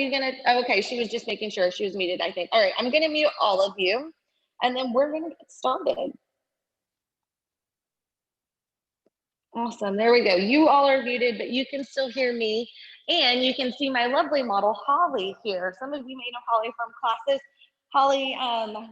you gonna, oh, okay, she was just making sure she was muted, I think. All right, I'm gonna mute all of you, and then we're gonna get started. Awesome, there we go. You all are muted, but you can still hear me, and you can see my lovely model, Holly, here. Some of you may know Holly from classes. Holly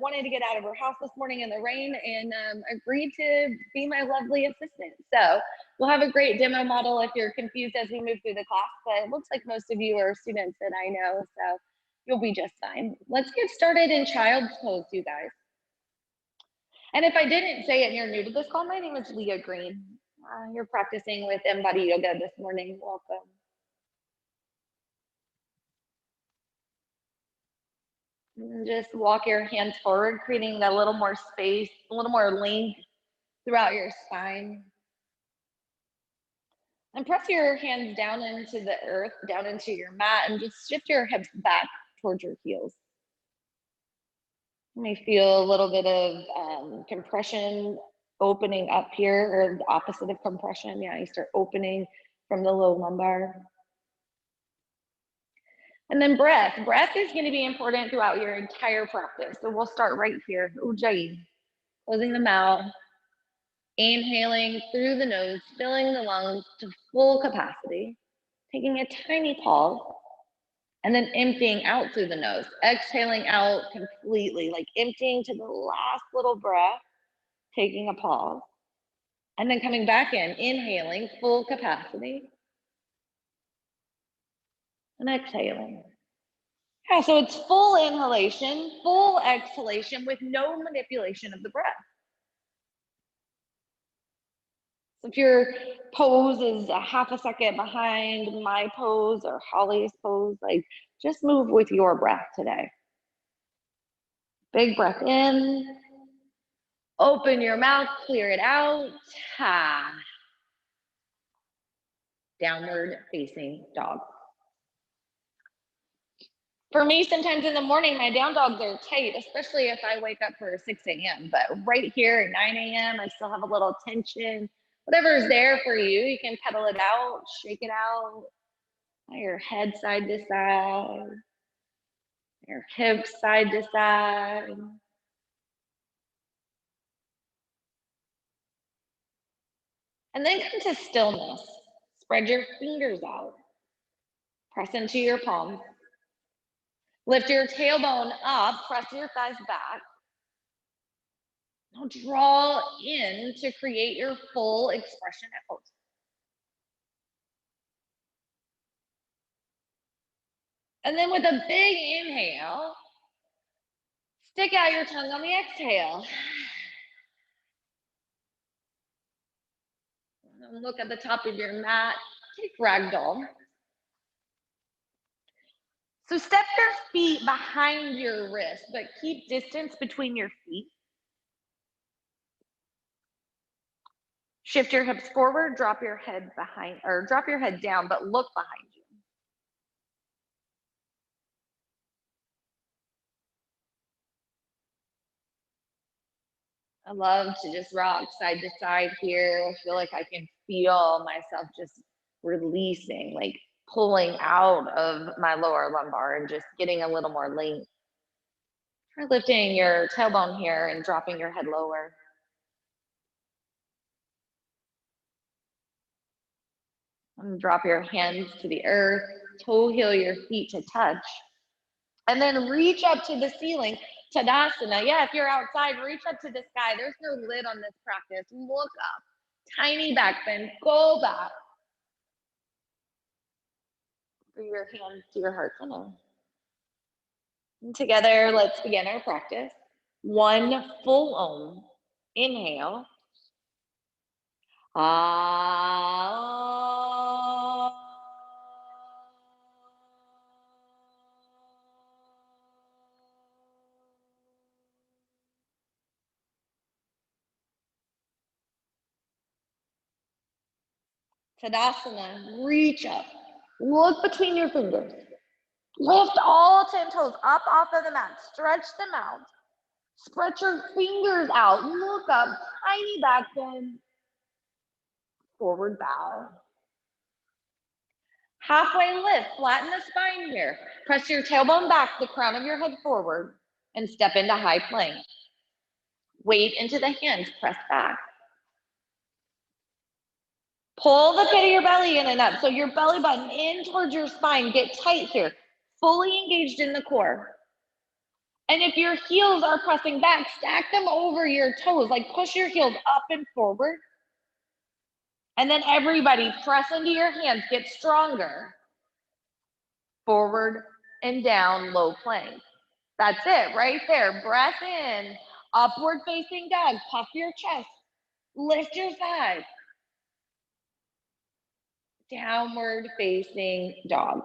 wanted to get out of her house this morning in the rain and agreed to be my lovely assistant. So we'll have a great demo model if you're confused as we move through the class, but it looks like most of you are students that I know, so you'll be just fine. Let's get started in child's pose, you guys. And if I didn't say it and you're new to this call, my name is Leah Green. You're practicing with Mbody yoga this morning. Welcome. And just walk your hands forward, creating a little more space, a little more length throughout your spine. And press your hands down into the earth, down into your mat, and just shift your hips back towards your heels. You may feel a little bit of compression opening up here, or the opposite of compression. Yeah, you start opening from the low lumbar. And then breath. Breath is going to be important throughout your entire practice. So we'll start right here. Ujjayi. Closing the mouth. Inhaling through the nose, filling the lungs to full capacity. Taking a tiny pause. And then emptying out through the nose. Exhaling out completely, like emptying to the last little breath. Taking a pause. And then coming back in, inhaling, full capacity. And exhaling. Yeah, so it's full inhalation, full exhalation with no manipulation of the breath. So if your pose is a half a second behind my pose or Holly's pose, like just move with your breath today. Big breath in. Open your mouth, clear it out. Ha. Downward facing dog. For me, sometimes in the morning, my down dogs are tight, especially if I wake up for 6 a.m. But right here at 9 a.m., I still have a little tension. Whatever is there for you, you can pedal it out, shake it out. Your head side to side. Your hips side to side. And then come to stillness. Spread your fingers out. Press into your palms. Lift your tailbone up, press your thighs back. Now draw in to create your full expression out. And then with a big inhale, stick out your tongue on the exhale. And look at the top of your mat, take ragdoll. So step your feet behind your wrist, but keep distance between your feet. Shift your hips forward, drop your head behind, or drop your head down, but look behind you. I love to just rock side to side here. I feel like I can feel myself just releasing, like pulling out of my lower lumbar and just getting a little more length. Try lifting your tailbone here and dropping your head lower. And drop your hands to the earth, toe heel your feet to touch. And then reach up to the ceiling, Tadasana. Yeah, if you're outside, reach up to the sky. There's no lid on this practice. Look up, tiny back bend, go back. Bring your hands to your heart center. And together, let's begin our practice. One full Om. Inhale. Ah. Tadasana, reach up. Look between your fingers. Lift all 10 toes up off of the mat. Stretch them out. Spread your fingers out. Look up. Tiny back bend. Forward bow. Halfway lift. Flatten the spine here. Press your tailbone back, the crown of your head forward, and step into high plank. Weight into the hands, press back. Pull the pit of your belly in and up. So your belly button in towards your spine. Get tight here. Fully engaged in the core. And if your heels are pressing back, stack them over your toes. Like push your heels up and forward. And then everybody press into your hands. Get stronger. Forward and down, low plank. That's it right there. Breath in. Upward facing dog. Puff your chest. Lift your thighs. Downward facing dog.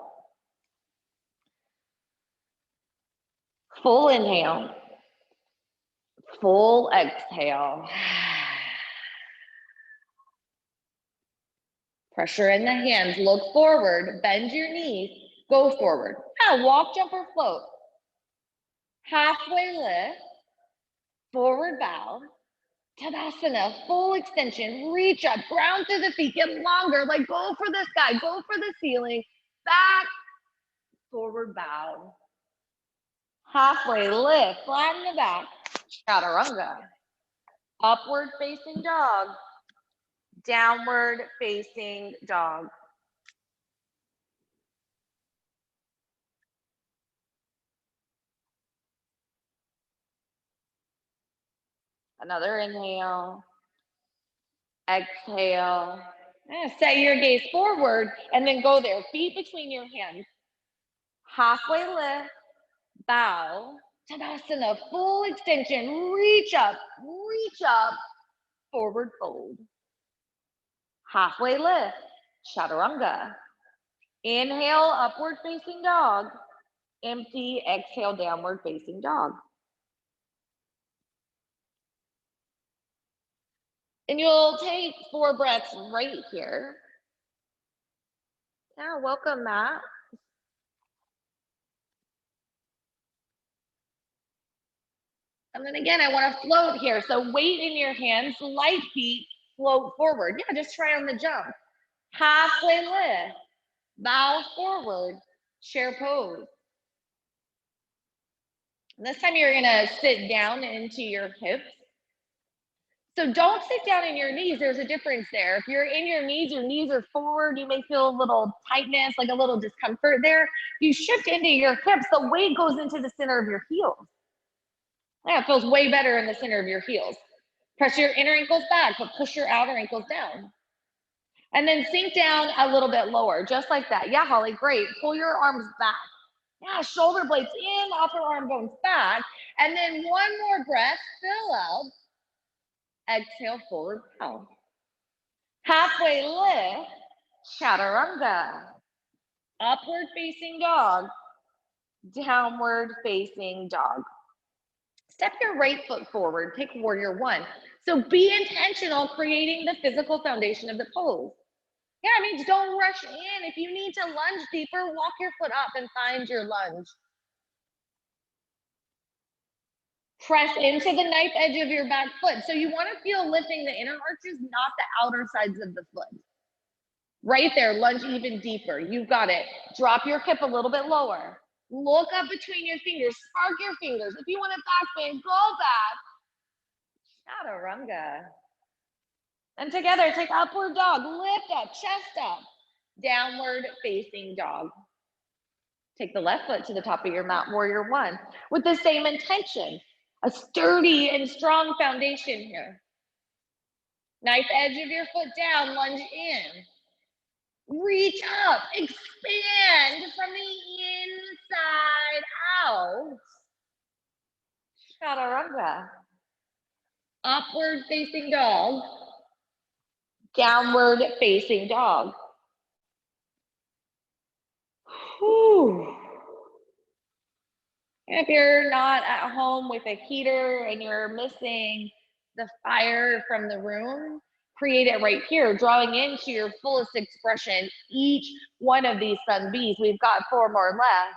Full inhale. Full exhale. Pressure in the hands. Look forward. Bend your knees. Go forward. Now walk, jump, or float. Halfway lift. Forward bow. Tadasana. Full extension. Reach up. Ground through the feet. Get longer. Like go for the sky. Go for the ceiling. Back. Forward bow. Halfway lift. Flatten the back. Chaturanga. Upward facing dog. Downward facing dog. Another inhale. Exhale. Set your gaze forward and then go there. Feet between your hands. Halfway lift. Bow. Tadasana. Full extension. Reach up. Reach up. Forward fold. Halfway lift. Chaturanga. Inhale. Upward facing dog. Empty. Exhale. Downward facing dog. And you'll take 4 breaths right here. Yeah, welcome, Matt. And then again, I want to float here. So weight in your hands, light feet, float forward. Yeah, just try on the jump. Halfway lift, bow forward, chair pose. And this time you're gonna sit down into your hips. So don't sit down in your knees. There's a difference there. If you're in your knees are forward, you may feel a little tightness, like a little discomfort there. You shift into your hips, the weight goes into the center of your heels. Yeah, it feels way better in the center of your heels. Press your inner ankles back, but push your outer ankles down. And then sink down a little bit lower, just like that. Yeah, Holly, great. Pull your arms back. Yeah, shoulder blades in, upper arm bones back. And then one more breath, fill out. Exhale, forward bow. Halfway lift, chaturanga. Upward facing dog, downward facing dog. Step your right foot forward, pick warrior 1. So be intentional creating the physical foundation of the pose. Yeah, it means don't rush in. If you need to lunge deeper, walk your foot up and find your lunge. Press into the knife edge of your back foot. So you want to feel lifting the inner arches, not the outer sides of the foot. Right there, lunge even deeper. You got it. Drop your hip a little bit lower. Look up between your fingers. Spark your fingers. If you want to back bend, go back. Chaturanga. And together, take upward dog. Lift up, chest up. Downward facing dog. Take the left foot to the top of your mat, warrior 1, with the same intention. A sturdy and strong foundation here. Knife edge of your foot down, lunge in. Reach up, expand from the inside out. Chaturanga. Upward facing dog. Downward facing dog. Whew. If you're not at home with a heater and you're missing the fire from the room, create it right here, drawing into your fullest expression each one of these sun bees. We've got 4 more left.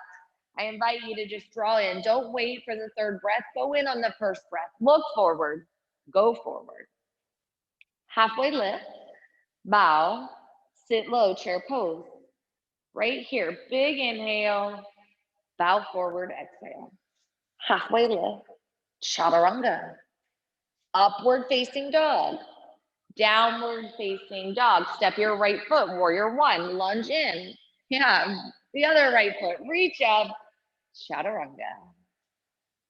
I invite you to just draw in. Don't wait for the 3rd breath. Go in on the 1st breath. Look forward. Go forward. Halfway lift. Bow. Sit low, chair pose. Right here. Big inhale. Bow forward, exhale. Halfway lift, chaturanga. Upward facing dog. Downward facing dog. Step your right foot, warrior one, lunge in. Yeah, the other right foot, reach up, chaturanga.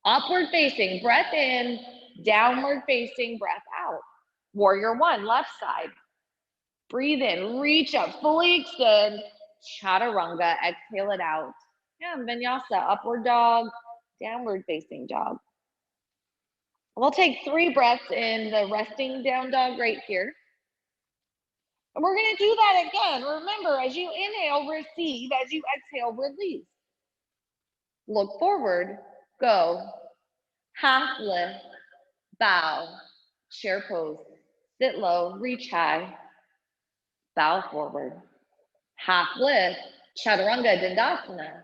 Upward facing, breath in, downward facing, breath out. Warrior one, left side. Breathe in, reach up, fully extend, chaturanga, exhale it out. Yeah, vinyasa, upward dog, downward facing dog. We'll take 3 breaths in the resting down dog right here. And we're gonna do that again. Remember, as you inhale, receive, as you exhale, release. Look forward, go, half lift, bow, chair pose, sit low, reach high, bow forward, half lift, chaturanga dandasana,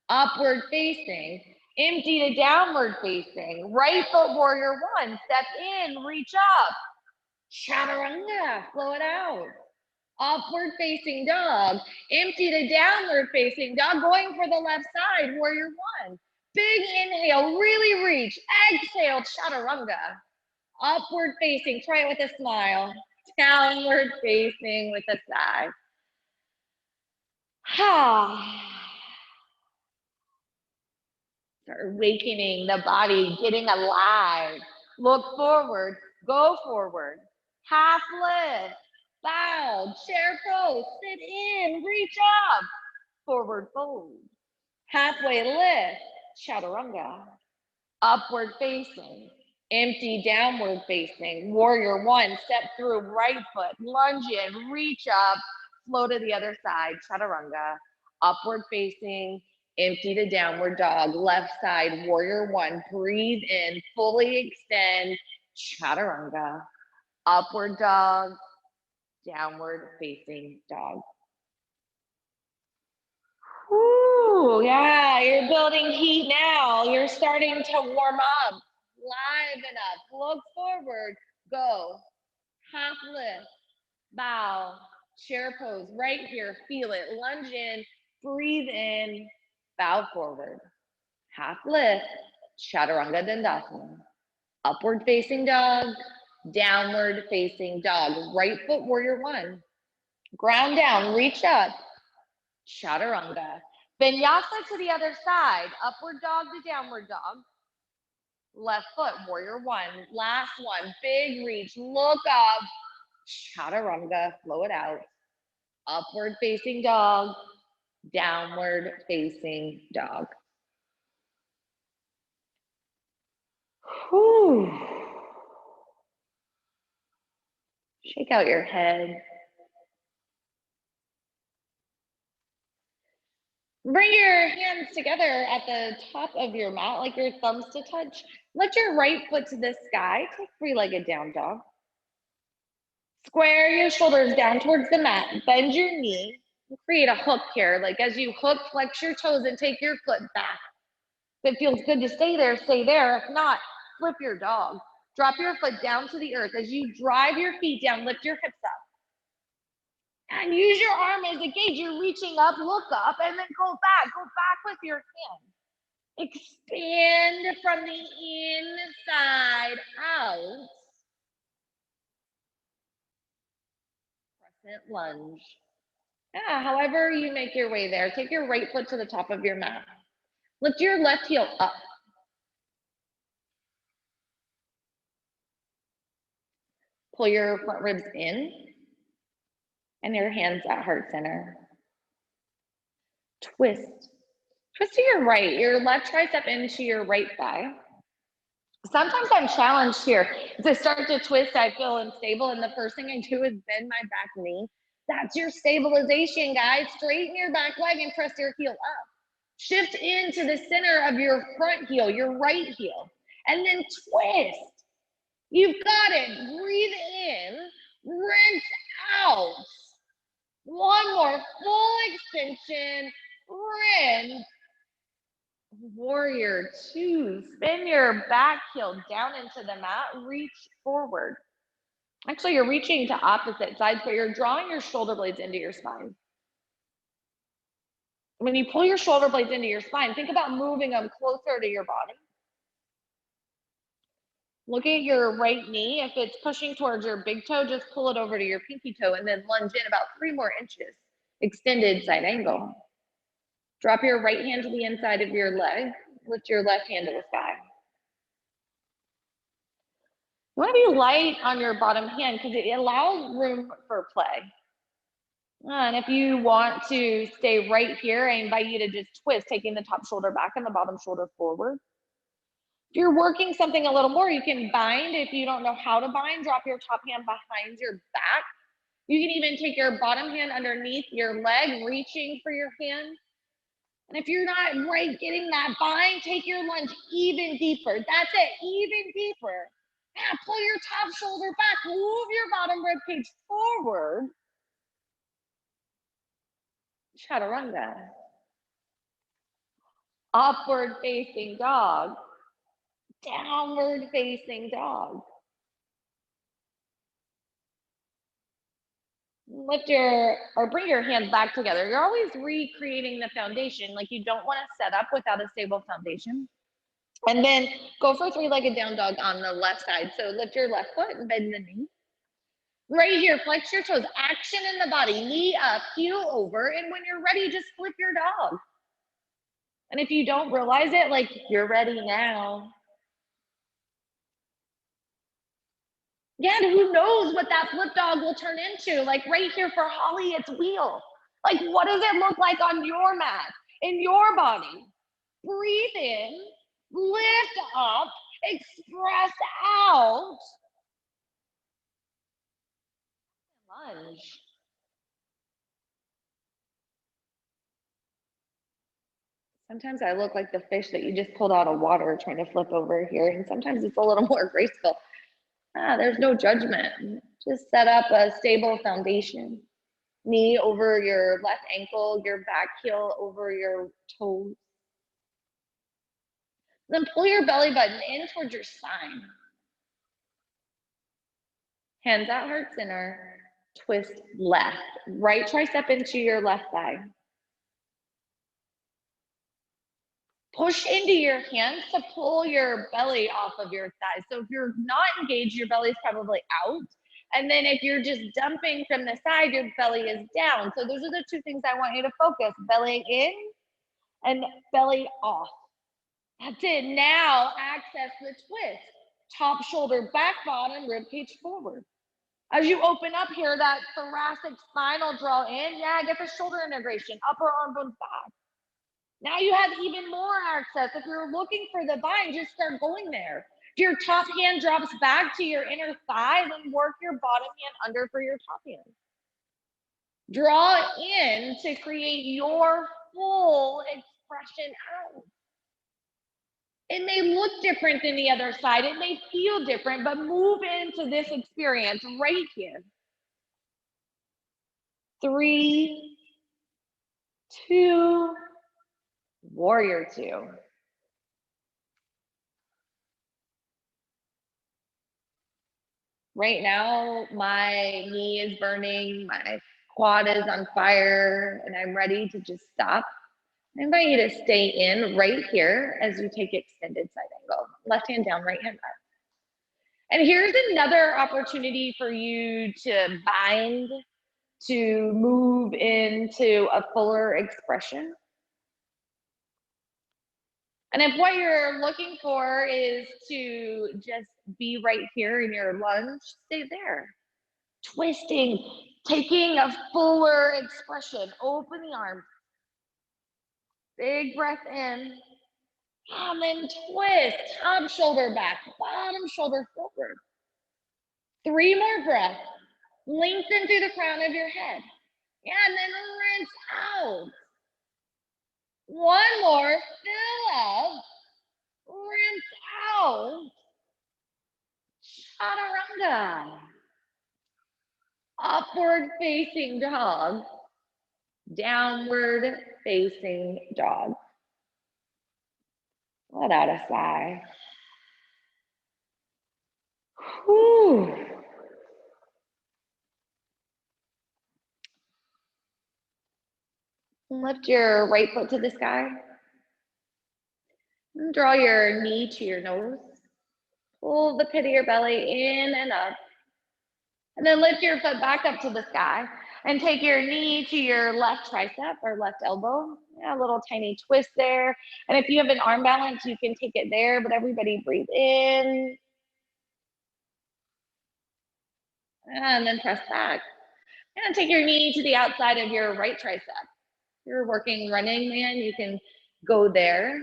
upward facing, empty to downward facing, right foot warrior one, step in, reach up, chaturanga, flow it out. Upward facing dog, empty to downward facing dog, going for the left side, warrior one. Big inhale, really reach, exhale, chaturanga. Upward facing, try it with a smile. Downward facing with a sigh. Start awakening the body, getting alive. Look forward, go forward. Half lift, bow, chair pose, sit in, reach up. Forward fold. Halfway lift, chaturanga. Upward facing, empty downward facing. Warrior one, step through right foot, lunge in, reach up, flow to the other side, chaturanga. Upward facing, empty to downward dog, left side, warrior one, breathe in, fully extend, chaturanga. Upward dog, downward facing dog. Ooh, yeah, you're building heat now. You're starting to warm up. Liven up. Look forward. Go. Half lift. Bow. Chair pose right here. Feel it. Lunge in. Breathe in. Bow forward. Half lift. Chaturanga Dandasana. Upward facing dog. Downward facing dog. Right foot warrior one. Ground down. Reach up. Chaturanga. Vinyasa to the other side. Upward dog to downward dog. Left foot, warrior one. Last one, big reach. Look up. Chaturanga, flow it out. Upward facing dog. Downward facing dog. Whew. Shake out your head. Bring your hands together at the top of your mat, like your thumbs to touch. Lift your right foot to the sky. Take 3-legged down dog. Square your shoulders down towards the mat. Bend your knee. Create a hook here. Like as you hook, flex your toes and take your foot back. If it feels good to stay there, stay there. If not, flip your dog. Drop your foot down to the earth. As you drive your feet down, lift your hips up. And use your arm as a gauge. You're reaching up, look up, and then go back. Go back with your hand. Expand from the inside out. Crescent lunge. Yeah, however you make your way there. Take your right foot to the top of your mat. Lift your left heel up. Pull your front ribs in and your hands at heart center. Twist. Twist to your right, your left tricep into your right thigh. Sometimes I'm challenged here. As I start to twist, I feel unstable, and the first thing I do is bend my back knee. That's your stabilization, guys. Straighten your back leg and press your heel up. Shift into the center of your front heel, your right heel, and then twist. You've got it. Breathe in, rinse out. One more full extension, rinse. Warrior two, spin your back heel down into the mat, reach forward. Actually, you're reaching to opposite sides, but you're drawing your shoulder blades into your spine. When you pull your shoulder blades into your spine, think about moving them closer to your body. Look at your right knee. If it's pushing towards your big toe, just pull it over to your pinky toe and then lunge in about 3 more inches. Extended side angle. Drop your right hand to the inside of your leg. Lift your left hand to the sky. You want to be light on your bottom hand because it allows room for play. And if you want to stay right here, I invite you to just twist, taking the top shoulder back and the bottom shoulder forward. If you're working something a little more, you can bind. If you don't know how to bind, drop your top hand behind your back. You can even take your bottom hand underneath your leg, reaching for your hand. And if you're not right getting that bind, take your lunge even deeper. That's it, even deeper. Now pull your top shoulder back, move your bottom rib cage forward. Chaturanga. Upward facing dog. Downward facing dog. Lift your, or bring your hands back together. You're always recreating the foundation. Like you don't want to set up without a stable foundation. And then go for 3-legged down dog on the left side. So lift your left foot and bend the knee. Right here, flex your toes, action in the body, knee up, heel over. And when you're ready, just flip your dog. And if you don't realize it, like you're ready now. Yeah, and who knows what that flip dog will turn into? Like right here for Holly, it's wheel. Like what does it look like on your mat, in your body? Breathe in, lift up, express out. Lunge. Sometimes I look like the fish that you just pulled out of water trying to flip over here, and sometimes it's a little more graceful. There's no judgment. Just set up a stable foundation. Knee over your left ankle, your back heel over your toes. Then pull your belly button in towards your spine. Hands at heart center, twist left. Right tricep into your left thigh. Push into your hands to pull your belly off of your thighs. So if you're not engaged, your belly is probably out. And then if you're just dumping from the side, your belly is down. So those are the 2 things I want you to focus, belly in and belly off. That's it. Now access the twist. Top shoulder back, bottom, rib cage forward. As you open up here, that thoracic spinal draw in. Yeah, get the shoulder integration, upper arm bones back. Now you have even more access. If you're looking for the bind, just start going there. If your top hand drops back to your inner thigh, then work your bottom hand under for your top hand. Draw in to create your full expression out. It may look different than the other side. It may feel different, but move into this experience right here. 3, 2, warrior 2. Right now, my knee is burning, my quad is on fire, and I'm ready to just stop. I invite you to stay in right here as you take extended side angle. Left hand down, right hand up. And here's another opportunity for you to bind, to move into a fuller expression. And if what you're looking for is to just be right here in your lunge, stay there. Twisting, taking a fuller expression. Open the arms. Big breath in. And then twist. Top shoulder back, bottom shoulder forward. 3 more breaths. Lengthen through the crown of your head. Yeah, and then rinse out. 1 more. Fill up. Rinse out. Chaturanga. Upward facing dog. Downward facing dog. Let out a sigh. Whew. Lift your right foot to the sky. And draw your knee to your nose. Pull the pit of your belly in and up. And then lift your foot back up to the sky and take your knee to your left tricep or left elbow. Yeah, a little tiny twist there. And if you have an arm balance, you can take it there, but everybody breathe in. And then press back. And take your knee to the outside of your right tricep. If you're working running man, you can go there.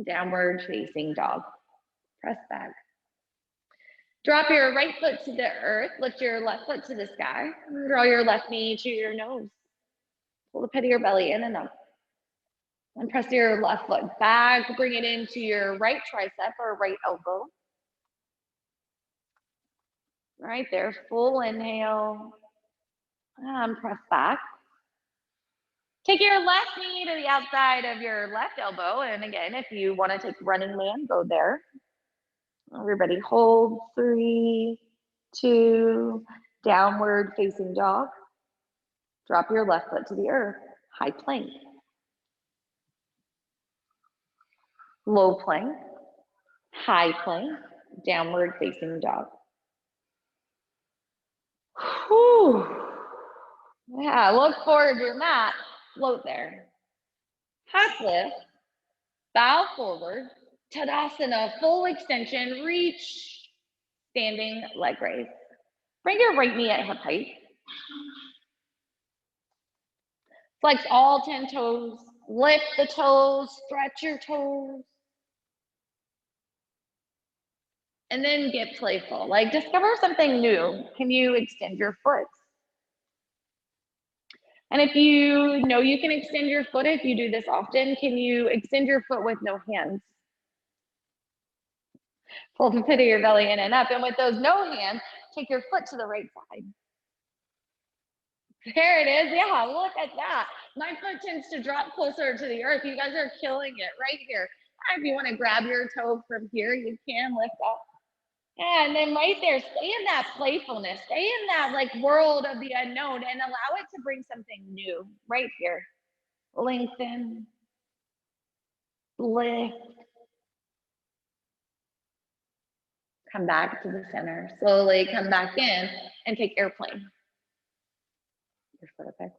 Downward facing dog. Press back. Drop your right foot to the earth, lift your left foot to the sky, and draw your left knee to your nose. Pull the pit of your belly in and up. And press your left foot back, bring it into your right tricep or right elbow. Right there, full inhale, and press back. Take your left knee to the outside of your left elbow, and again, if you want to take running man, go there. Everybody hold, 3, 2, downward facing dog. Drop your left foot to the earth, high plank. Low plank, high plank, downward facing dog. Whew. Yeah, look forward to your mat, float there. Half lift, bow forward, Tadasana, full extension, reach, standing leg raise. Bring your right knee at hip height. Flex all 10 toes, lift the toes, stretch your toes. And then get playful, like discover something new. Can you extend your foot? And if you know you can extend your foot, if you do this often, can you extend your foot with no hands? Pull the pit of your belly in and up. And with those no hands, take your foot to the right side. There it is. Yeah, look at that. My foot tends to drop closer to the earth. You guys are killing it right here. If you want to grab your toe from here, you can lift up. Yeah, and then right there, stay in that playfulness, stay in that like world of the unknown and allow it to bring something new right here. Lengthen, lift, come back to the center. Slowly come back in and take airplane. Your foot up.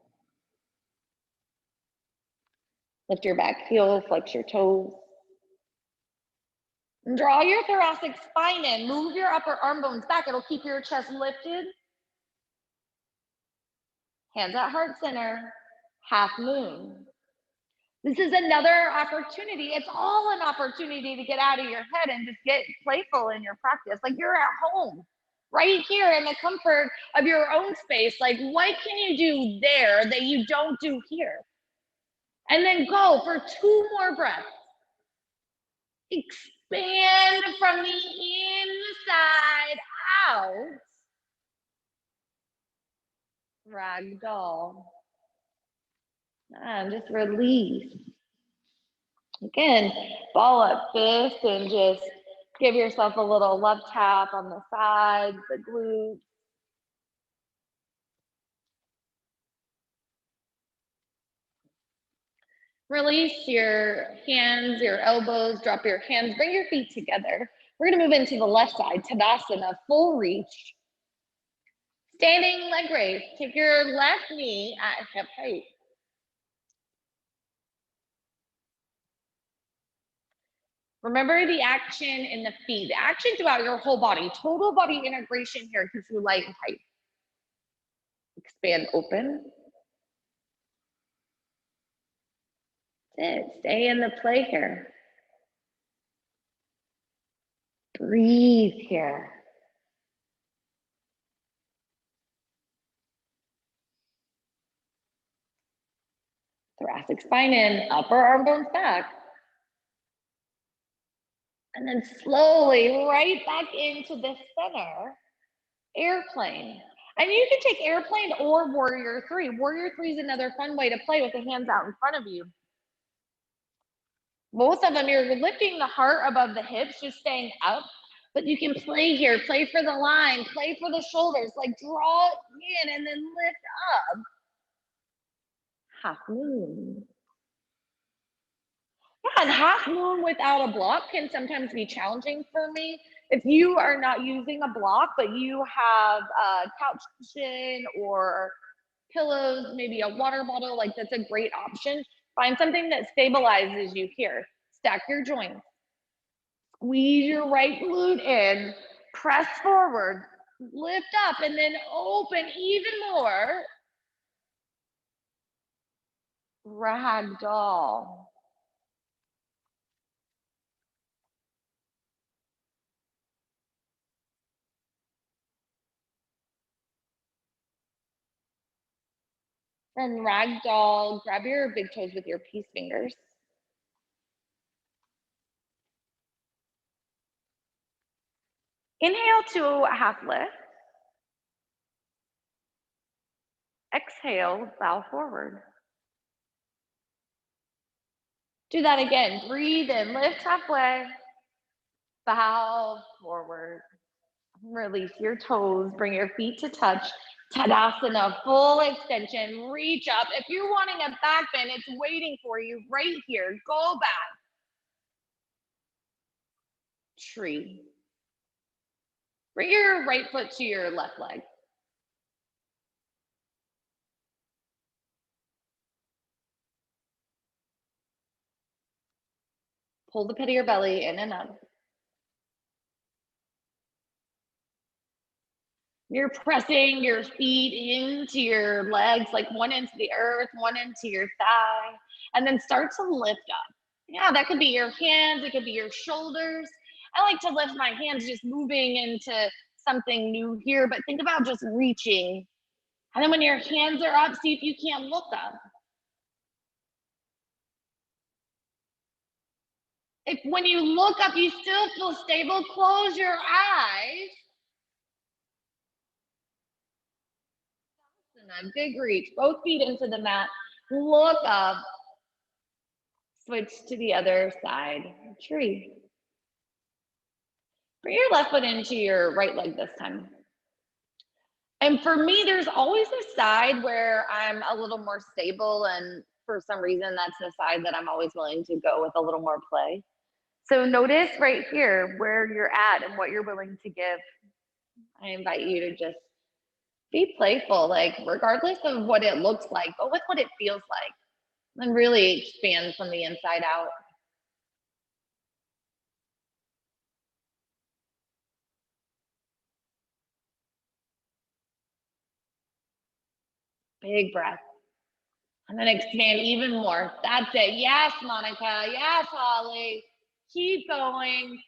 Lift your back heel, flex your toes. And draw your thoracic spine in. Move your upper arm bones back. It'll keep your chest lifted. Hands at heart center, half moon. This is another opportunity. It's all an opportunity to get out of your head and just get playful in your practice. Like you're at home, right here in the comfort of your own space. Like what can you do there that you don't do here? And then go for 2 more breaths. Expand from the inside out. Ragdoll. And just release. Again, ball up fist and just give yourself a little love tap on the sides, the glutes. Release your hands, your elbows, drop your hands, bring your feet together. We're gonna move into the left side, Tadasana, full reach. Standing leg raise, take your left knee at hip height. Remember the action in the feet, the action throughout your whole body, total body integration here keeps you light and tight. Expand open. That's it, stay in the play here. Breathe here. Thoracic spine in, upper arm bones back. And then slowly right back into the center, airplane. And you can take airplane or warrior 3. Warrior 3 is another fun way to play with the hands out in front of you. Both of them, you're lifting the heart above the hips, just staying up. But you can play here, play for the line, play for the shoulders, like draw it in and then lift up. half moon. Yeah, and half moon without a block can sometimes be challenging for me. If you are not using a block, but you have a couch cushion or pillows, maybe a water bottle, like that's a great option. Find something that stabilizes you here. Stack your joints. Squeeze your right glute in, press forward, lift up, and then open even more. Ragdoll. From ragdoll, grab your big toes with your peace fingers. Inhale to a half lift. Exhale, bow forward. Do that again. Breathe in, lift halfway, bow forward. Release your toes, bring your feet to touch. Tadasana, full extension, reach up. If you're wanting a back bend, it's waiting for you right here. Go back. Tree. Bring your right foot to your left leg. Pull the pit of your belly in and up. You're pressing your feet into your legs, like one into the earth, one into your thigh, and then start to lift up. Yeah, that could be your hands, it could be your shoulders. I like to lift my hands, just moving into something new here, but think about just reaching. And then when your hands are up, see if you can't look up. If when you look up, you still feel stable, close your eyes. And a big reach, both feet into the mat, look up. Switch to the other side, tree. Bring your left foot into your right leg this time. And for me, there's always a side where I'm a little more stable, and for some reason, that's the side that I'm always willing to go with a little more play. So notice right here where you're at and what you're willing to give. I invite you to just be playful, like regardless of what it looks like, but with what it feels like, and really expand from the inside out. Big breath. And then expand even more. That's it. Yes, Monica. Yes, Holly. Keep going.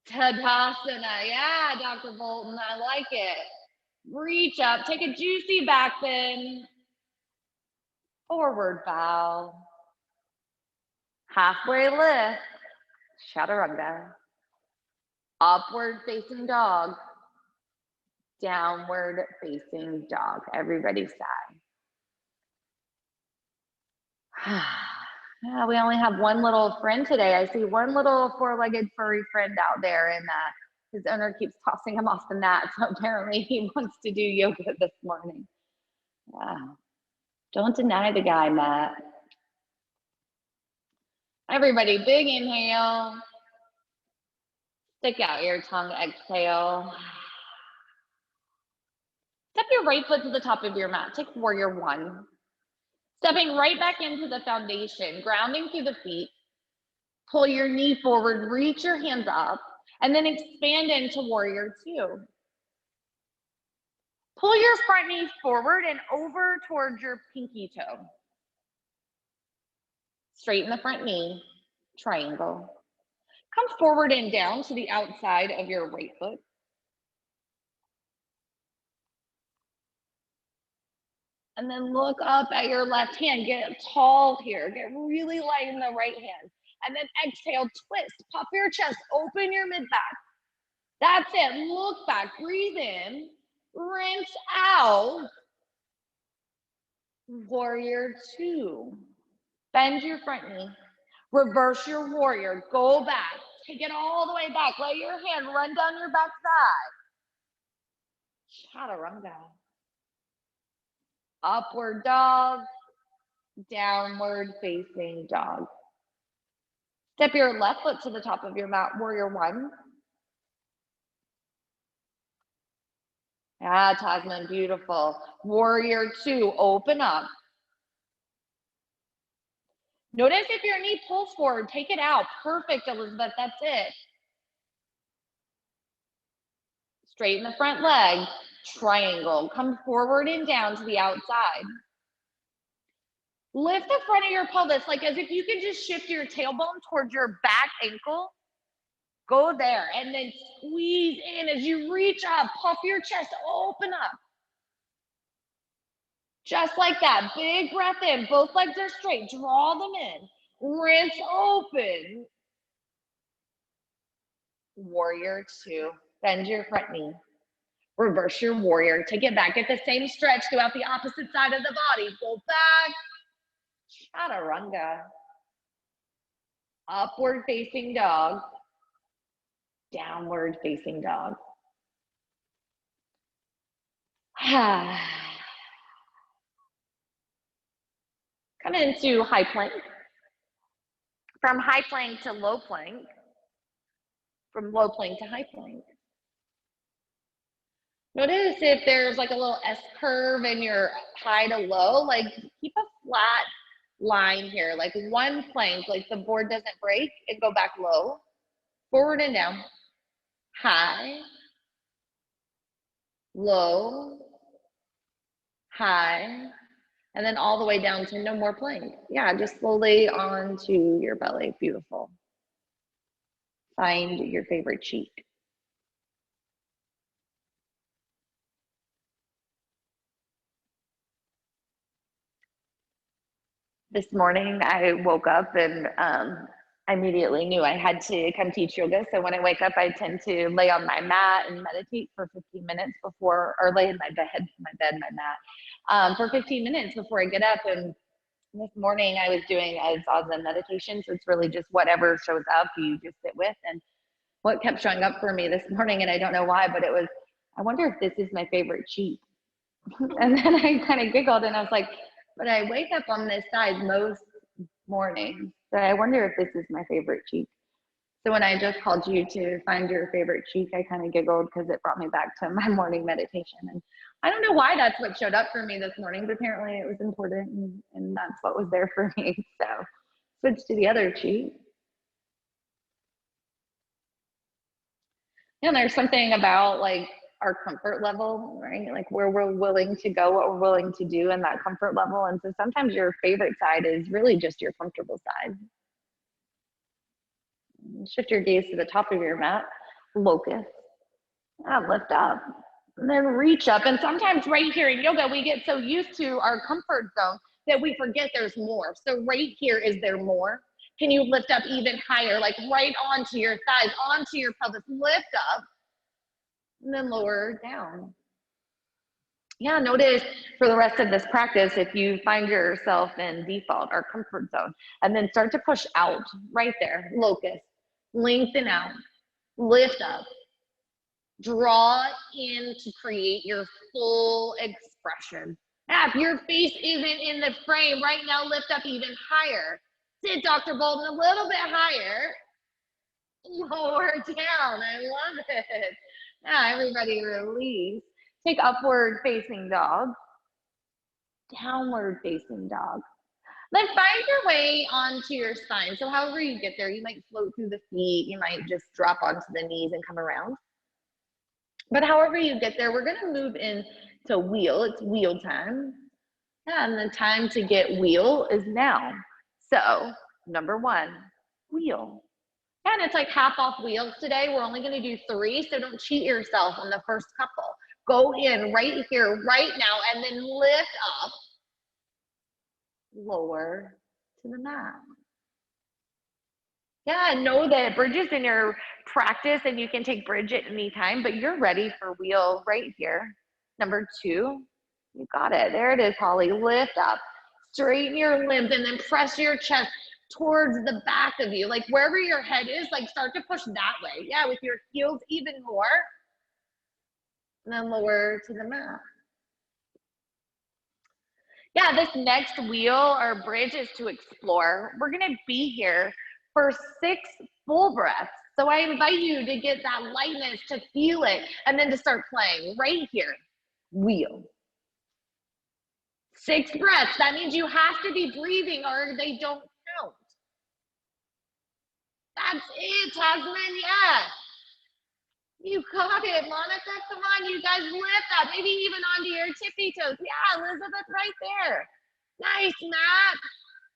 Tadasana. Yeah, Dr. Bolton. I like it. Reach up. Take a juicy back bend. Forward bow. Halfway lift. Chaturanga. Upward facing dog. Downward facing dog. Everybody sigh. Yeah, we only have one little friend today. I see one little four-legged furry friend out there, and his owner keeps tossing him off the mat. So apparently he wants to do yoga this morning. Yeah. Don't deny the guy, Matt. Everybody, big inhale. Stick out your tongue, exhale. Step your right foot to the top of your mat. Take warrior one. Stepping right back into the foundation, grounding through the feet. Pull your knee forward, reach your hands up, and then expand into warrior two. Pull your front knee forward and over towards your pinky toe. Straighten the front knee, triangle. Come forward and down to the outside of your right foot. And then look up at your left hand. Get tall here. Get really light in the right hand. And then exhale, twist. Puff your chest. Open your mid-back. That's it. Look back. Breathe in. Rinse out. Warrior two. Bend your front knee. Reverse your warrior. Go back. Take it all the way back. Let your hand run down your back side. Chaturanga. Upward dog, downward facing dog. Step your left foot to the top of your mat, warrior one. Ah, Tasman, beautiful. Warrior two, open up. Notice if your knee pulls forward, take it out. Perfect, Elizabeth, that's it. Straighten the front leg, triangle. Come forward and down to the outside. Lift the front of your pelvis, like as if you can just shift your tailbone towards your back ankle. Go there, and then squeeze in as you reach up, puff your chest, open up. Just like that, big breath in, both legs are straight, draw them in, rinse open. Warrior two, bend your front knee. Reverse your warrior, take it back, get the same stretch throughout the opposite side of the body. Go back, chaturanga. Upward facing dog, downward facing dog. Come into high plank. From high plank to low plank. From low plank to high plank. Notice if there's like a little S curve in your high to low, like keep a flat line here, like one plank, like the board doesn't break, and go back low, forward and down, high, low, high, and then all the way down to no more plank. Yeah, just slowly onto your belly. Beautiful. Find your favorite cheek. This morning I woke up and I immediately knew I had to come teach yoga. So when I wake up, I tend to lay on my mat and meditate for 15 minutes before, or lay in my mat, for 15 minutes before I get up. And this morning I was doing a zazen meditation. So it's really just whatever shows up, you just sit with. And what kept showing up for me this morning, and I don't know why, but it was, I wonder if this is my favorite cheek. And then I kind of giggled and I was like, but I wake up on this side most mornings. So I wonder if this is my favorite cheek. So when I just called you to find your favorite cheek, I kind of giggled because it brought me back to my morning meditation. And I don't know why that's what showed up for me this morning, but apparently it was important, and that's what was there for me. So switch to the other cheek. And there's something about like our comfort level, right? Like where we're willing to go, what we're willing to do in that comfort level. And so sometimes your favorite side is really just your comfortable side. Shift your gaze to the top of your mat, locust, lift up, and then reach up. And sometimes right here in yoga, we get so used to our comfort zone that we forget there's more. So right here, is there more? Can you lift up even higher, like right onto your thighs, onto your pelvis, lift up, and then lower down. Yeah, notice for the rest of this practice, if you find yourself in default or comfort zone, and then start to push out right there, locust, lengthen out, lift up, draw in to create your full expression. Yeah, if your face isn't in the frame right now, lift up even higher. Sit, Dr. Bolden, a little bit higher. Lower down. I love it. Yeah, everybody release. Take upward facing dog, downward facing dog. Then find your way onto your spine. So however you get there, you might float through the feet, you might just drop onto the knees and come around. But however you get there, we're gonna move into wheel. It's wheel time. Yeah, and the time to get wheel is now. So number one, wheel. And it's like half off wheels today. We're only gonna do 3, so don't cheat yourself on the first couple. Go in right here, right now, and then lift up, lower to the mat. Yeah, know that bridge is in your practice and you can take bridge at any time, but you're ready for wheel right here. Number 2, you got it. There it is, Holly. Lift up, straighten your limbs, and then press your chest towards the back of you. Like wherever your head is, like start to push that way. Yeah, with your heels even more. And then lower to the mat. Yeah, this next wheel or bridge is to explore. We're gonna be here for 6 full breaths. So I invite you to get that lightness, to feel it, and then to start playing right here. Wheel. 6 breaths. That means you have to be breathing or they don't count. That's it, Tasman. Yes. You got it, Monica. Come on, you guys lift that. Maybe even onto your tippy toes. Yeah, Elizabeth, right there. Nice, Matt.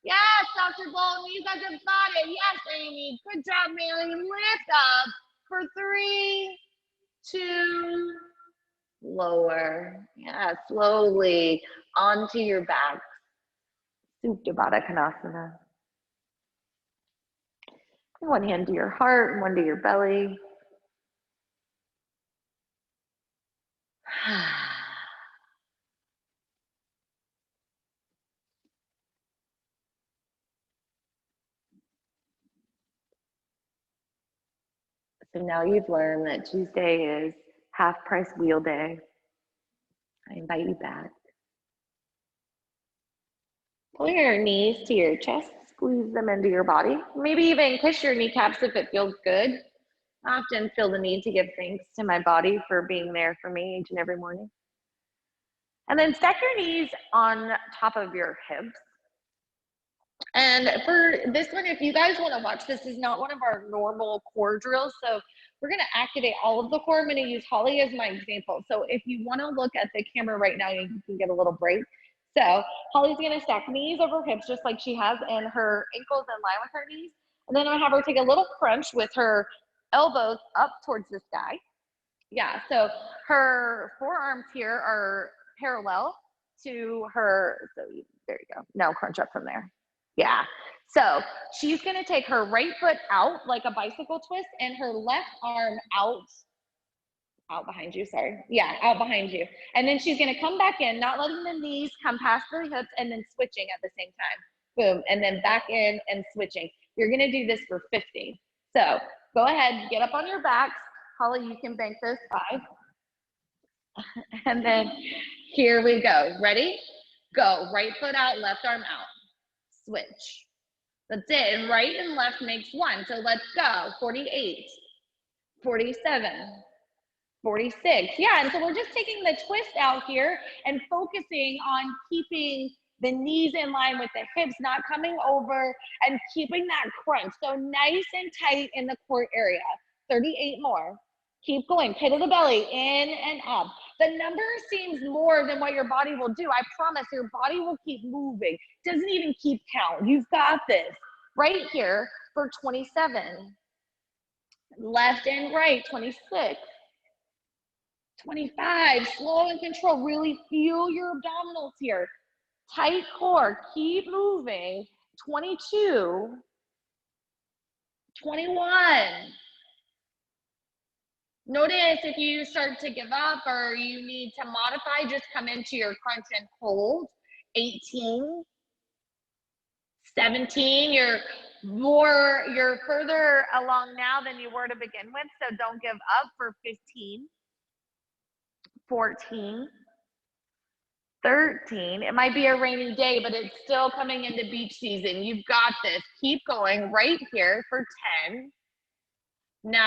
Yes, Dr. Bolton, you guys have got it. Yes, Amy. Good job, Mary. Lift up for 3, 2, lower. Yeah, slowly onto your back. Supta Baddha Konasana. One hand to your heart, one to your belly. So now you've learned that Tuesday is half price wheel day. I invite you back. Pull your knees to your chest, squeeze them into your body. Maybe even kiss your kneecaps if it feels good. I often feel the need to give thanks to my body for being there for me each and every morning. And then stack your knees on top of your hips. And for this one, if you guys want to watch, this is not one of our normal core drills. So we're going to activate all of the core. I'm going to use Holly as my example. So if you want to look at the camera right now, you can get a little break. So Holly's going to stack knees over hips just like she has, and her ankles in line with her knees. And then I'm going to have her take a little crunch with her elbows up towards the sky. Yeah, so her forearms here are parallel to her. So there you go. Now crunch up from there. Yeah. So she's going to take her right foot out like a bicycle twist and her left arm out behind you. Sorry. Yeah, out behind you. And then she's going to come back in, not letting the knees come past the hips, and then switching at the same time. Boom. And then back in and switching. You're going to do this for 50. So go ahead, get up on your backs. Holly, you can bank those 5. And then here we go. Ready? Go. Right foot out, left arm out. Switch. That's it. And right and left makes 1. So let's go. 48, 47, 46. Yeah, and so we're just taking the twist out here and focusing on keeping the knees in line with the hips, not coming over, and keeping that crunch. So nice and tight in the core area. 38 more. Keep going. Pit of the belly, in and up. The number seems more than what your body will do. I promise your body will keep moving. Doesn't even keep count. You've got this. Right here for 27. Left and right, 26. 25, slow and control. Really feel your abdominals here. Tight core, keep moving. 22, 21. Notice if you start to give up or you need to modify, just come into your crunch and hold. 18, 17, you're further along now than you were to begin with, so don't give up for 15, 14, 13. It might be a rainy day, but it's still coming into beach season. You've got this. Keep going right here for 10, 9,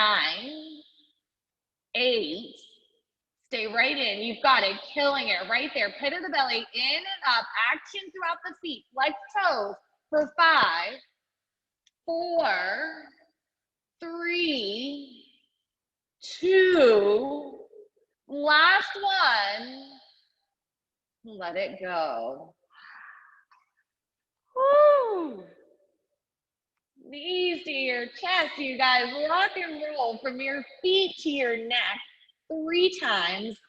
8. Stay right in. You've got it. Killing it right there. Pit of the belly, in and up. Action throughout the feet. Flex toes for 5, 4, 3, 2. Last one. Let it go. Woo! Knees to your chest, you guys. Rock and roll from your feet to your neck 3 times.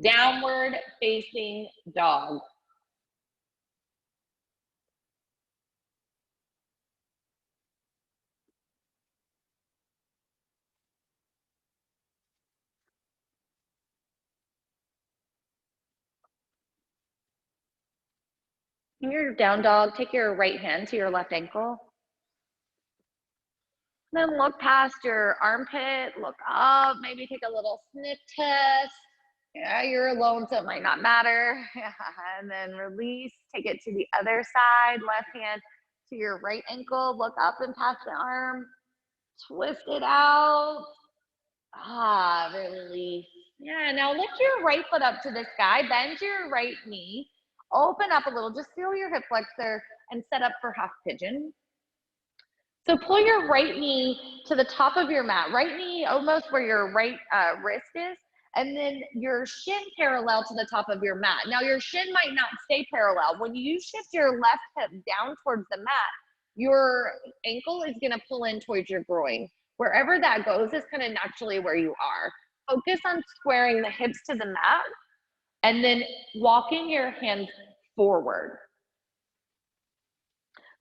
Downward facing dog. In your down dog, take your right hand to your left ankle. Then look past your armpit, look up, maybe take a little sniff test. Yeah, you're alone, so it might not matter. And then release, take it to the other side, left hand to your right ankle, look up and past the arm, twist it out. Ah, release. Yeah, now lift your right foot up to the sky, bend your right knee, open up a little, just feel your hip flexor and set up for half pigeon. So pull your right knee to the top of your mat, right knee almost where your right wrist is, and then your shin parallel to the top of your mat. Now your shin might not stay parallel. When you shift your left hip down towards the mat, your ankle is gonna pull in towards your groin. Wherever that goes is kind of naturally where you are. Focus on squaring the hips to the mat and then walking your hands forward.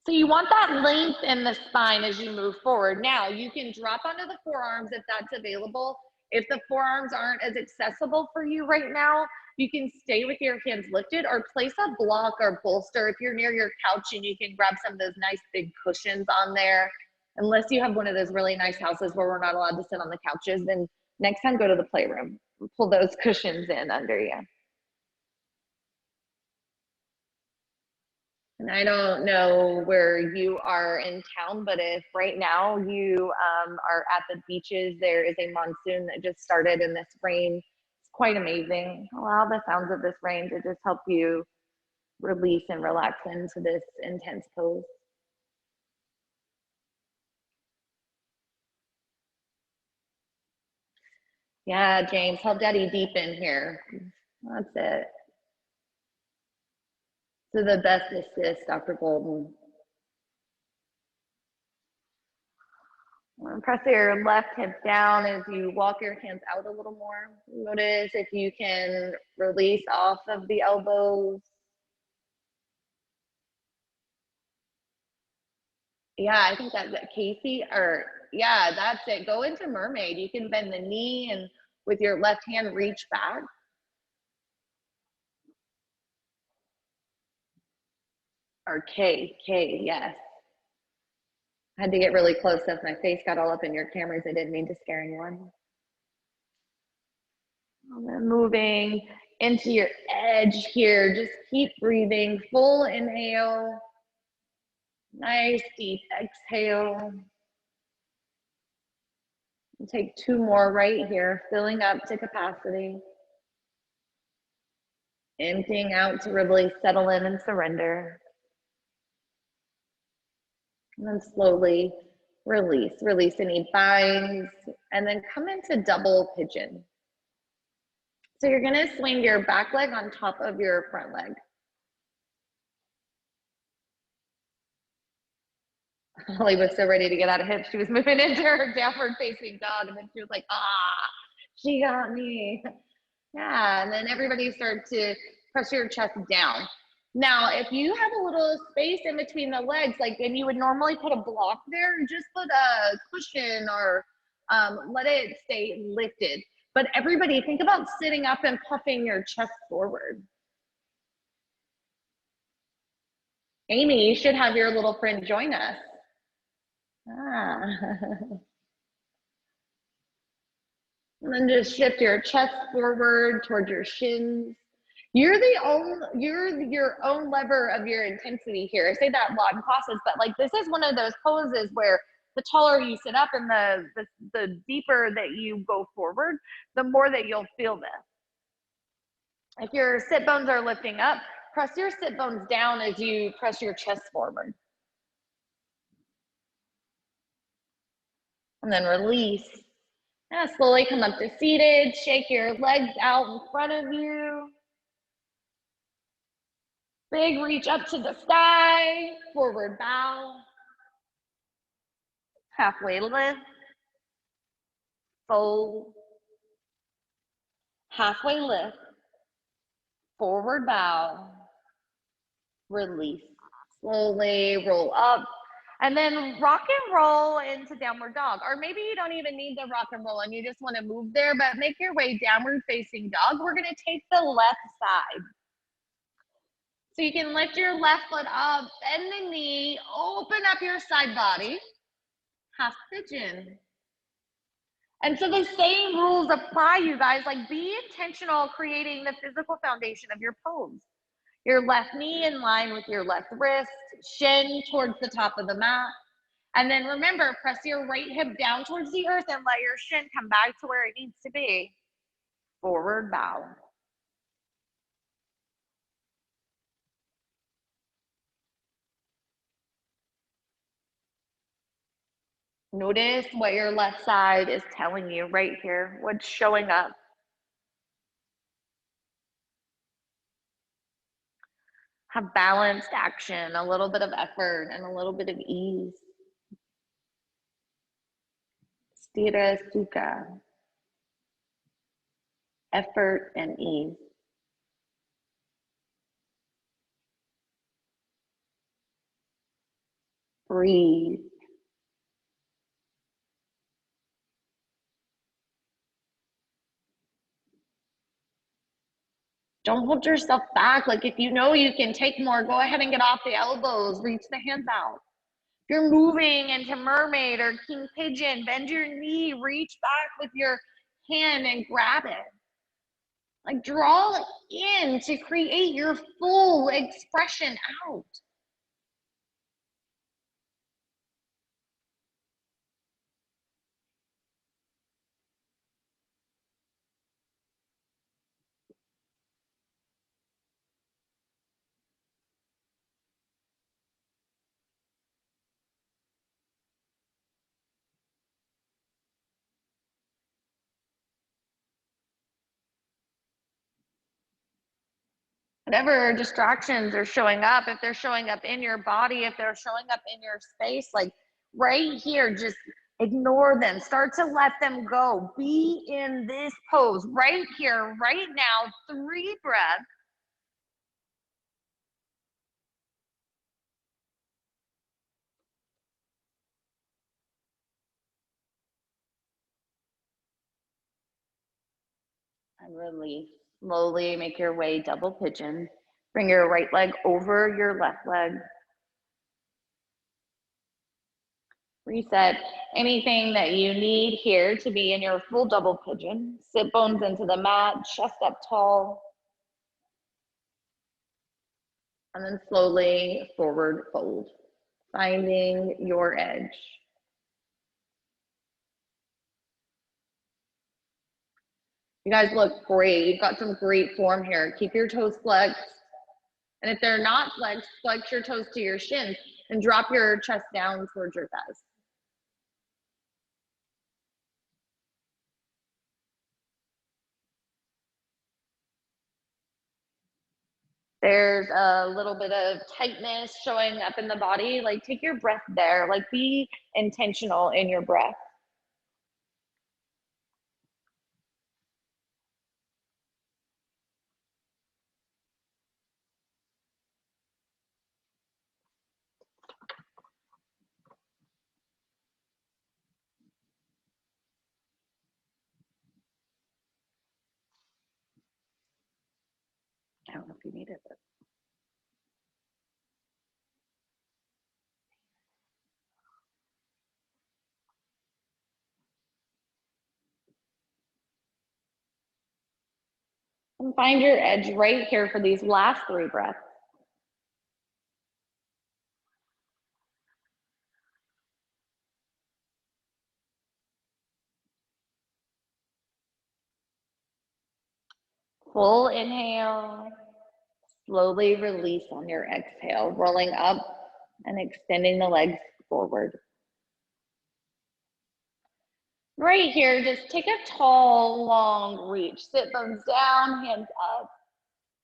So you want that length in the spine as you move forward. Now you can drop onto the forearms if that's available. If the forearms aren't as accessible for you right now, you can stay with your hands lifted or place a block or bolster if you're near your couch and you can grab some of those nice big cushions on there. Unless you have one of those really nice houses where we're not allowed to sit on the couches, then next time go to the playroom. Pull those cushions in under you. And I don't know where you are in town, but if right now you are at the beaches, there is a monsoon that just started and this rain. It's quite amazing. Allow the sounds of this rain to just help you release and relax into this intense pose. Yeah, James, help daddy deep in here. That's it. To the best assist, Dr. Golden. Press your left hip down as you walk your hands out a little more. Notice if you can release off of the elbows. Yeah, I think that's it. Casey, or yeah, that's it. Go into mermaid. You can bend the knee and with your left hand reach back. Or K, yes. I had to get really close as my face got all up in your cameras. I didn't mean to scare anyone. And then moving into your edge here. Just keep breathing. Full inhale. Nice deep exhale. And take two more right here, filling up to capacity. Emptying out to really settle in and surrender. And then slowly release. Release any binds. And then come into double pigeon. So you're gonna swing your back leg on top of your front leg. Holly was so ready to get out of hips. She was moving into her downward facing dog. And then she was like, ah, she got me. Yeah, and then everybody start to press your chest down. Now, if you have a little space in between the legs, like and you would normally put a block there, just put a cushion or let it stay lifted. But everybody, think about sitting up and puffing your chest forward. Amy, you should have your little friend join us. Ah. And then just shift your chest forward towards your shins. You're your own lever of your intensity here. I say that a lot in classes, but like this is one of those poses where the taller you sit up and the deeper that you go forward, the more that you'll feel this. If your sit bones are lifting up, press your sit bones down as you press your chest forward. And then release. Now slowly come up to seated, shake your legs out in front of you. Big reach up to the sky, forward bow. Halfway lift, fold. Halfway lift, forward bow, release. Slowly roll up. And then rock and roll into downward dog. Or maybe you don't even need the rock and roll and you just want to move there, but make your way downward facing dog. We're going to take the left side. So you can lift your left foot up, bend the knee, open up your side body, half pigeon. And so the same rules apply, you guys. Like, be intentional creating the physical foundation of your pose. Your left knee in line with your left wrist, shin towards the top of the mat. And then remember, press your right hip down towards the earth and let your shin come back to where it needs to be. Forward bow. Notice what your left side is telling you right here, what's showing up. Have balanced action, a little bit of effort, and a little bit of ease. Stira sukha. Effort and ease. Breathe. Don't hold yourself back. Like, if you know you can take more, go ahead and get off the elbows, reach the hands out. If you're moving into mermaid or king pigeon, bend your knee, reach back with your hand and grab it. Like, draw in to create your full expression out. Whatever distractions are showing up, if they're showing up in your body, if they're showing up in your space, like right here, just ignore them. Start to let them go. Be in this pose right here, right now. 3 breaths. And release. Slowly make your way double pigeon. Bring your right leg over your left leg. Reset anything that you need here to be in your full double pigeon. Sit bones into the mat, chest up tall. And then slowly forward fold, finding your edge. You guys look great. You've got some great form here. Keep your toes flexed. And if they're not flexed, flex your toes to your shins and drop your chest down towards your thighs. There's a little bit of tightness showing up in the body. Like, take your breath there. Like, be intentional in your breath. I don't know if you need it, but and find your edge right here for these last 3 breaths. Full inhale, slowly release on your exhale, rolling up and extending the legs forward. Right here, just take a tall, long reach. Sit bones down, hands up,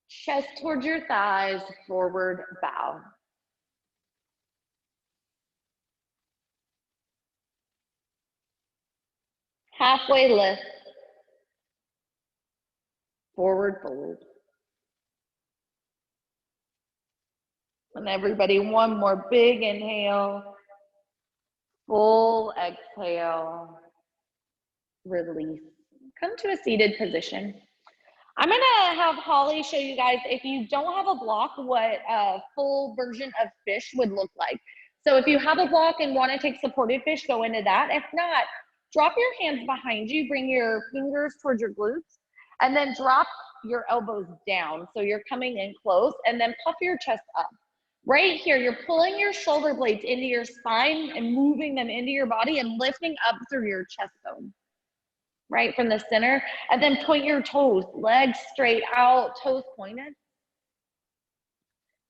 chest towards your thighs, forward bow. Halfway lift, forward fold. And everybody, one more big inhale, full exhale, release. Come to a seated position. I'm gonna have Holly show you guys, if you don't have a block, what a full version of fish would look like. So if you have a block and wanna take supported fish, go into that. If not, Drop your hands behind you, bring your fingers towards your glutes, and then drop your elbows down. So you're coming in close, and then puff your chest up. Right here, you're pulling your shoulder blades into your spine and moving them into your body and lifting up through your chest bone, right from the center. And then point your toes, legs straight out, toes pointed.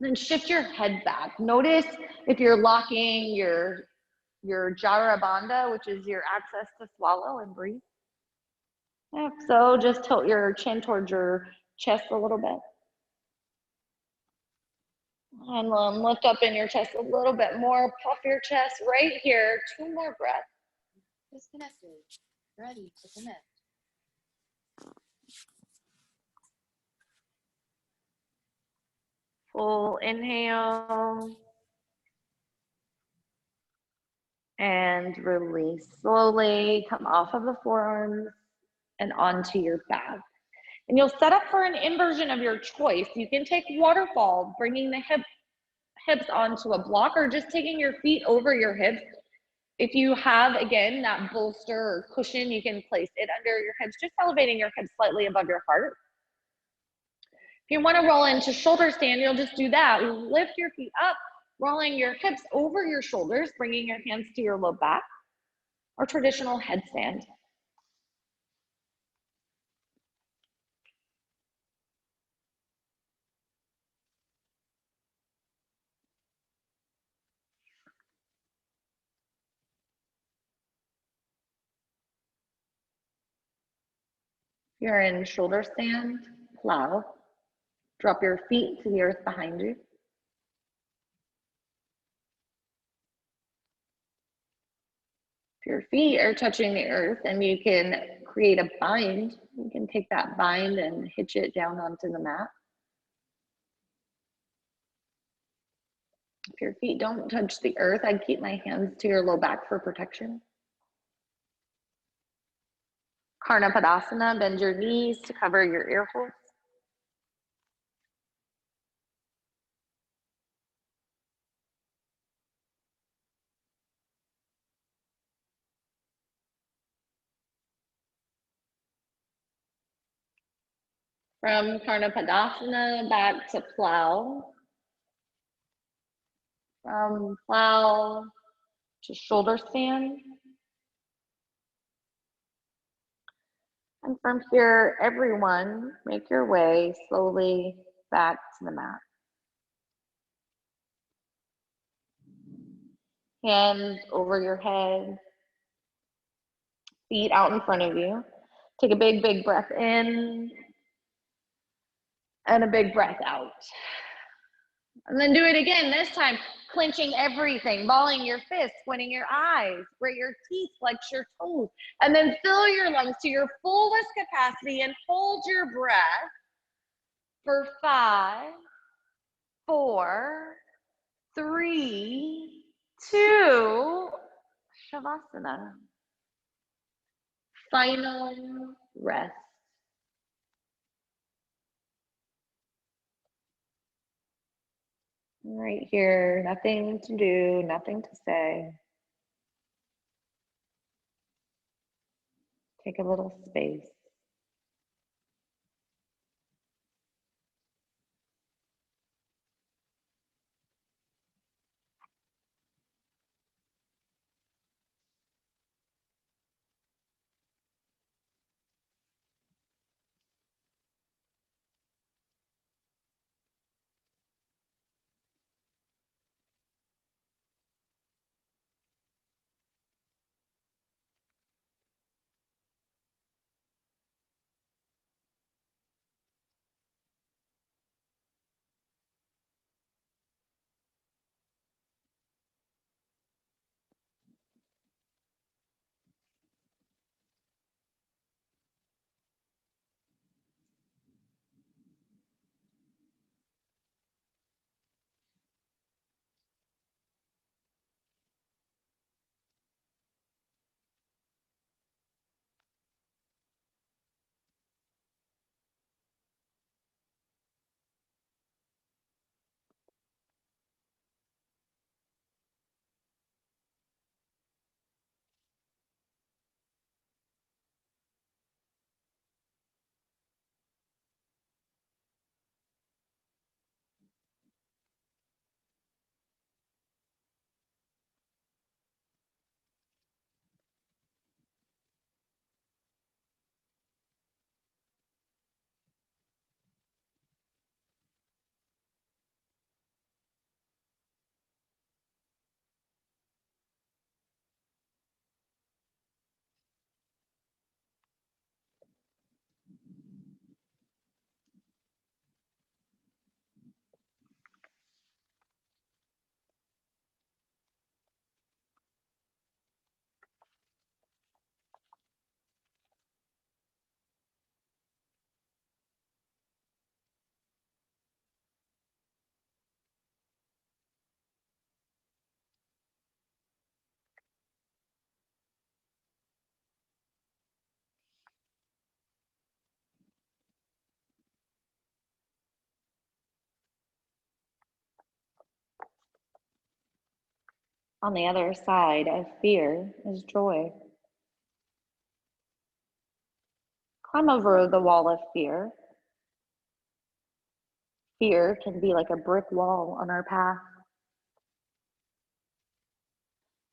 Then shift your head back. Notice if you're locking your jara bandha, which is your access to swallow and breathe. If so, just tilt your chin towards your chest a little bit. And lift up in your chest a little bit more. Puff your chest right here. 2 more breaths. Disconnected. Ready to connect. Full inhale. And release. Slowly come off of the forearms and onto your back. And you'll set up for an inversion of your choice. You can take waterfall, bringing the hips onto a block, or just taking your feet over your hips. If you have, again, that bolster or cushion, you can place it under your hips, just elevating your hips slightly above your heart. If you want to roll into shoulder stand, you'll just do that. Lift your feet up, rolling your hips over your shoulders, bringing your hands to your low back, or traditional headstand. If you're in shoulder stand, plow. Drop your feet to the earth behind you. If your feet are touching the earth and you can create a bind, you can take that bind and hitch it down onto the mat. If your feet don't touch the earth, I'd keep my hands to your low back for protection. Karna Padasana, bend your knees to cover your ear holes. From Karna Padasana back to plow. From plow to shoulder stand. And from here, everyone, make your way slowly back to the mat. Hands over your head, feet out in front of you. Take a big, big breath in and a big breath out. And then do it again, this time clenching everything, balling your fists, squinting your eyes, grit your teeth, flex your toes, and then fill your lungs to your fullest capacity and hold your breath for 5, 4, 3, 2, Shavasana. Final rest. Right here, nothing to do, nothing to say. Take a little space. On the other side of fear is joy. Climb over the wall of fear. Fear can be like a brick wall on our path.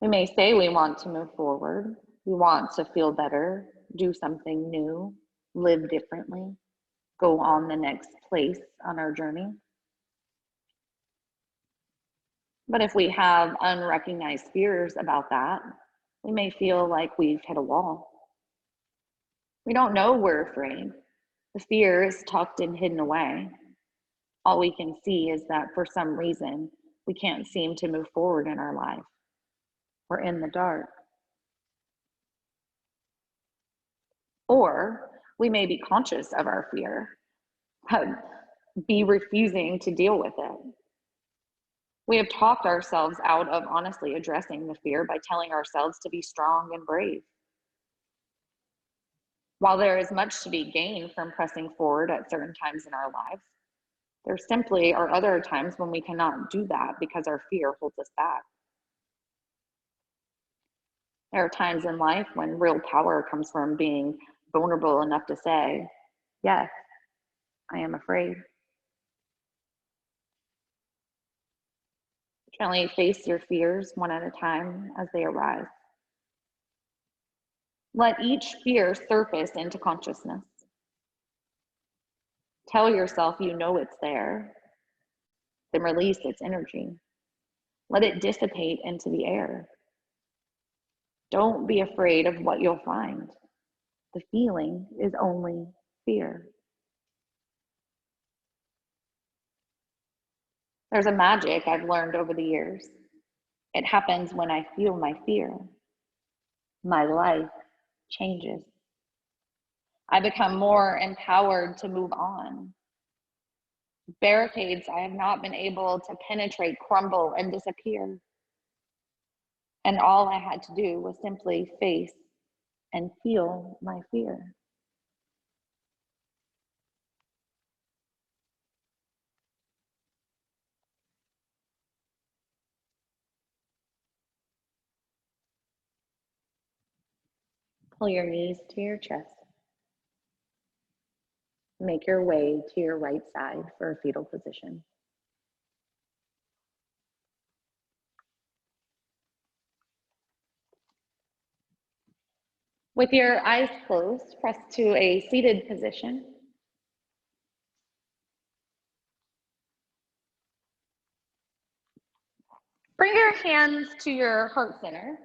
We may say we want to move forward. We want to feel better, do something new, live differently, go on the next place on our journey. But if we have unrecognized fears about that, we may feel like we've hit a wall. We don't know we're afraid. The fear is tucked and hidden away. All we can see is that for some reason, we can't seem to move forward in our life. We're in the dark. Or we may be conscious of our fear, but be refusing to deal with it. We have talked ourselves out of honestly addressing the fear by telling ourselves to be strong and brave. While there is much to be gained from pressing forward at certain times in our lives, there simply are other times when we cannot do that because our fear holds us back. There are times in life when real power comes from being vulnerable enough to say, yes, I am afraid. Gently face your fears one at a time as they arise. Let each fear surface into consciousness. Tell yourself you know it's there, then release its energy. Let it dissipate into the air. Don't be afraid of what you'll find. The feeling is only fear. There's a magic I've learned over the years. It happens when I feel my fear. My life changes. I become more empowered to move on. Barricades I have not been able to penetrate crumble and disappear. And all I had to do was simply face and feel my fear. Pull your knees to your chest. Make your way to your right side for a fetal position. With your eyes closed, press to a seated position. Bring your hands to your heart center.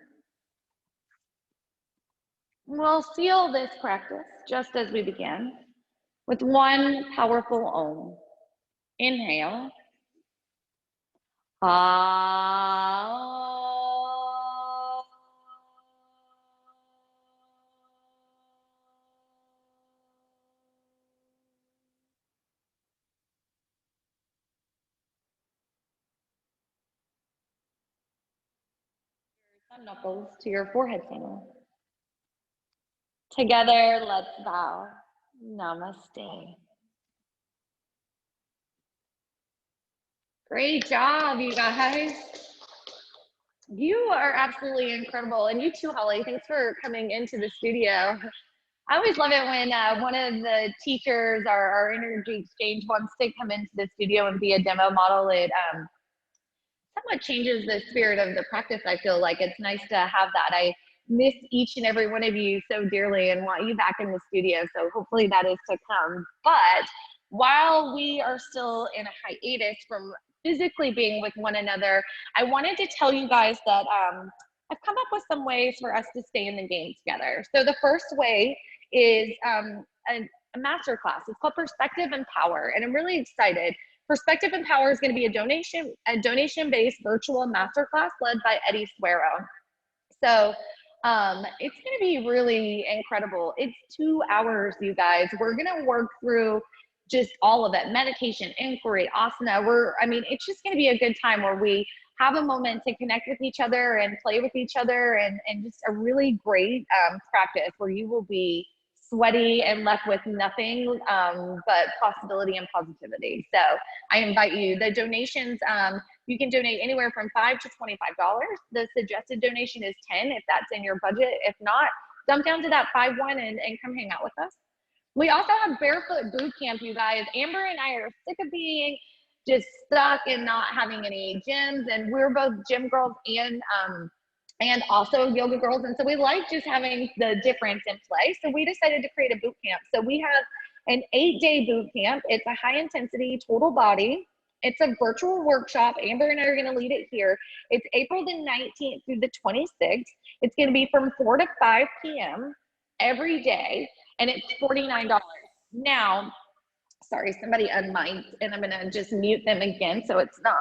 We'll seal this practice just as we began with one powerful Om. Inhale. Ah. Thumb knuckles to your forehead center. Together, let's bow. Namaste. Great job, you guys. You are absolutely incredible. And you too, Holly. Thanks for coming into the studio. I always love it when one of the teachers, our energy exchange, wants to come into the studio and be a demo model. It somewhat changes the spirit of the practice. I feel like it's nice to have that. I miss each and every one of you so dearly and want you back in the studio. So hopefully that is to come. But while we are still in a hiatus from physically being with one another, I wanted to tell you guys that I've come up with some ways for us to stay in the game together. So the first way is a master class. It's called Perspective and Power, and I'm really excited. Perspective and Power is going to be a donation-based virtual masterclass led by Eddie Suero. So it's going to be really incredible. It's 2 hours, you guys. We're going to work through just all of it: meditation, inquiry, asana. It's just going to be a good time where we have a moment to connect with each other and play with each other, and just a really great practice where you will be sweaty and left with nothing but possibility and positivity. So I invite you. The donations You can donate anywhere from $5 to $25. The suggested donation is $10 if that's in your budget. If not, dump down to that $5 and come hang out with us. We also have Barefoot Boot Camp, you guys. Amber and I are sick of being just stuck and not having any gyms, and we're both gym girls and also yoga girls, and so we like just having the difference in play. So we decided to create a boot camp. So we have an 8-day boot camp. It's a high intensity total body. It's a virtual workshop. Amber and I are going to lead it here. It's April the 19th through the 26th. It's going to be from 4 to 5 p.m. every day, and it's $49. Now, sorry, somebody unmiked, and I'm gonna just mute them again so it's not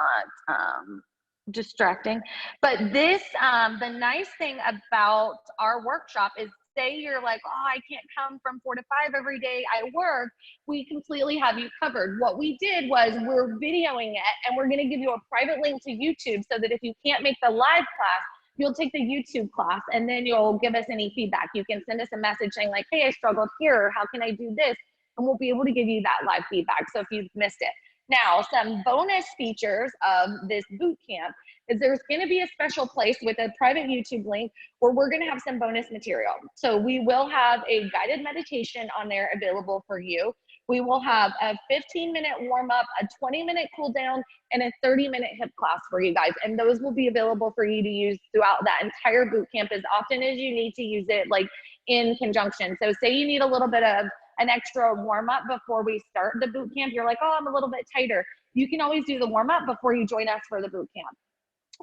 distracting. But this, the nice thing about our workshop is, say you're like, oh, I can't come from 4 to 5 every day, I work, we completely have you covered. What we did was we're videoing it, and we're gonna give you a private link to YouTube so that if you can't make the live class, you'll take the YouTube class, and then you'll give us any feedback. You can send us a message saying like, hey, I struggled here, how can I do this? And we'll be able to give you that live feedback, so if you've missed it. Now, some bonus features of this boot camp is there's gonna be a special place with a private YouTube link where we're gonna have some bonus material. So we will have a guided meditation on there available for you. We will have a 15-minute warm-up, a 20-minute cool down, and a 30-minute hip class for you guys. And those will be available for you to use throughout that entire boot camp as often as you need to use it, like in conjunction. So say you need a little bit of an extra warm-up before we start the boot camp. You're like, oh, I'm a little bit tighter. You can always do the warm-up before you join us for the boot camp.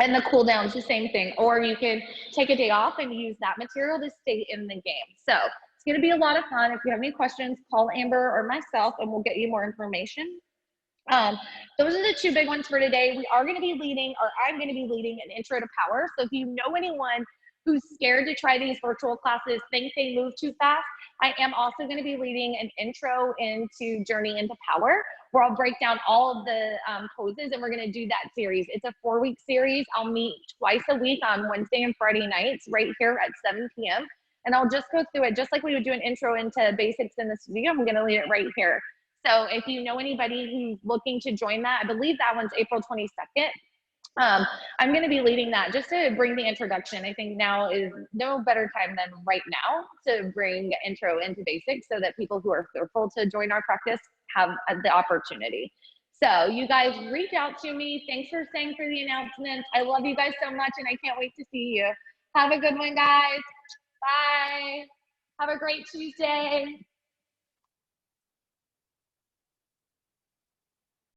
And the cool down is the same thing. Or you can take a day off and use that material to stay in the game. So it's going to be a lot of fun. If you have any questions, call Amber or myself and we'll get you more information. Those are the two big ones for today. We are going to be leading, or I'm going to be leading, an intro to power. So if you know anyone who's scared to try these virtual classes, think they move too fast, I am also going to be leading an intro into Journey into Power, where I'll break down all of the poses, and we're going to do that series. It's a 4-week series. I'll meet twice a week on Wednesday and Friday nights right here at 7 p.m. And I'll just go through it just like we would do an intro into basics in the studio. I'm going to lead it right here. So if you know anybody who's looking to join that, I believe that one's April 22nd. I'm going to be leading that just to bring the introduction. I think now is no better time than right now to bring intro into basics so that people who are fearful to join our practice have the opportunity. So you guys reach out to me. Thanks for staying for the announcements. I love you guys so much, and I can't wait to see you. Have a good one, guys. Bye. Have a great Tuesday.